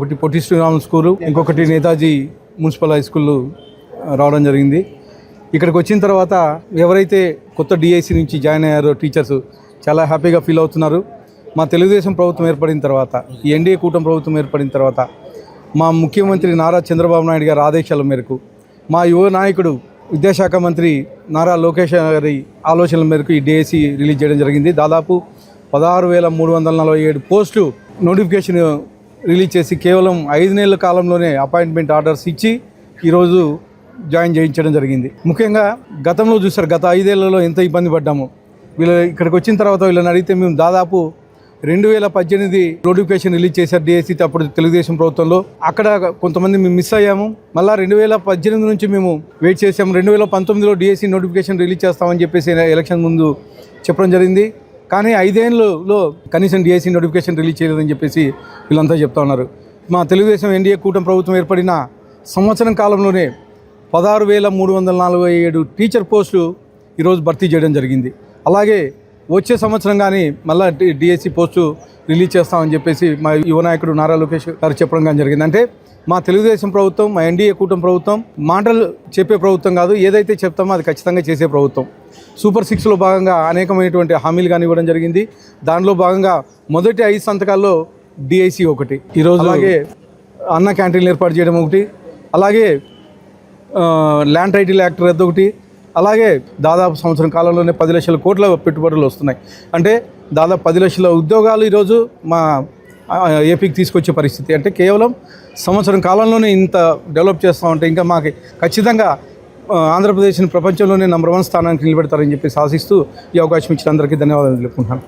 ఒకటి పొట్టి శ్రీరాములు స్కూలు, ఇంకొకటి Netaji municipal high school రావడం జరిగింది. ఇక్కడికి వచ్చిన తర్వాత ఎవరైతే కొత్త డిఐసి నుంచి జాయిన్ అయ్యారో టీచర్స్ చాలా హ్యాపీగా ఫీల్ అవుతున్నారు. మా తెలుగుదేశం ప్రభుత్వం ఏర్పడిన తర్వాత, ఈ ఎన్డీఏ కూటమి ప్రభుత్వం ఏర్పడిన తర్వాత మా ముఖ్యమంత్రి నారా చంద్రబాబు నాయుడు గారి ఆదేశాల మేరకు, మా యువ నాయకుడు విద్యాశాఖ మంత్రి నారా లోకేష్ గారి ఆలోచనల మేరకు ఈ డిఐసి రిలీజ్ చేయడం జరిగింది. దాదాపు 16,347 పోస్టు నోటిఫికేషన్ రిలీజ్ చేసి కేవలం 5 నెలల కాలంలోనే అపాయింట్మెంట్ ఆర్డర్స్ ఇచ్చి ఈరోజు జాయిన్ చేయించడం జరిగింది. ముఖ్యంగా గతంలో చూసారు, గత 5 ఏళ్లలో ఎంత ఇబ్బంది పడ్డాము. వీళ్ళు ఇక్కడికి వచ్చిన తర్వాత వీళ్ళని అడిగితే మేము దాదాపు 2018 నోటిఫికేషన్ రిలీజ్ చేశారు డిఎస్సి, అప్పుడు తెలుగుదేశం ప్రభుత్వంలో. అక్కడ కొంతమంది మేము మిస్ అయ్యాము. మళ్ళీ 2018 నుంచి మేము వెయిట్ చేసాము. 2019లో డిఎస్సి నోటిఫికేషన్ రిలీజ్ చేస్తామని చెప్పేసి ఎలక్షన్ ముందు చెప్పడం జరిగింది. కానీ 5 ఏళ్ళలో కనీసం డిఎస్సి నోటిఫికేషన్ రిలీజ్ చేయలేదని చెప్పేసి వీళ్ళంతా చెప్తా ఉన్నారు. మా తెలుగుదేశం ఎన్డీఏ కూటమి ప్రభుత్వం ఏర్పడిన సంవత్సరం కాలంలోనే 16,347 టీచర్ పోస్టులు ఈరోజు భర్తీ చేయడం జరిగింది. అలాగే వచ్చే సంవత్సరం కానీ మళ్ళీ డిఎస్సి పోస్టు రిలీజ్ చేస్తామని చెప్పేసి మా యువ నాయకుడు నారా లోకేష్ గారు చెప్పడం కానీ జరిగింది. అంటే మా తెలుగుదేశం ప్రభుత్వం, మా ఎన్డీఏ కూటమి ప్రభుత్వం మాటలు చెప్పే ప్రభుత్వం కాదు, ఏదైతే చెప్తామో అది ఖచ్చితంగా చేసే ప్రభుత్వం. సూపర్ 6లో భాగంగా అనేకమైనటువంటి హామీలు కానీ ఇవ్వడం జరిగింది. దానిలో భాగంగా మొదటి 5 సంతకాల్లో డిఐసి ఒకటి. ఈరోజు అలాగే అన్న క్యాంటీన్లు ఏర్పాటు చేయడం ఒకటి, అలాగే ల్యాండ్ టైటిల్ యాక్ట్ రద్దు ఒకటి, అలాగే దాదాపు సంవత్సరం కాలంలోనే 10 లక్షల కోట్ల పెట్టుబడులు వస్తున్నాయి. అంటే దాదాపు 10 లక్షల ఉద్యోగాలు ఈరోజు మా ఏపీకి తీసుకొచ్చే పరిస్థితి. అంటే కేవలం సంవత్సరం కాలంలోనే ఇంత డెవలప్ చేస్తామంటే ఇంకా మాకు ఖచ్చితంగా ఆంధ్రప్రదేశ్ని ప్రపంచంలోనే నంబర్ 1 స్థానానికి నిలబెడతారని చెప్పి ఆశిస్తూ ఈ అవకాశం ఇచ్చిన అందరికీ ధన్యవాదాలు తెలుపుకుంటున్నాను.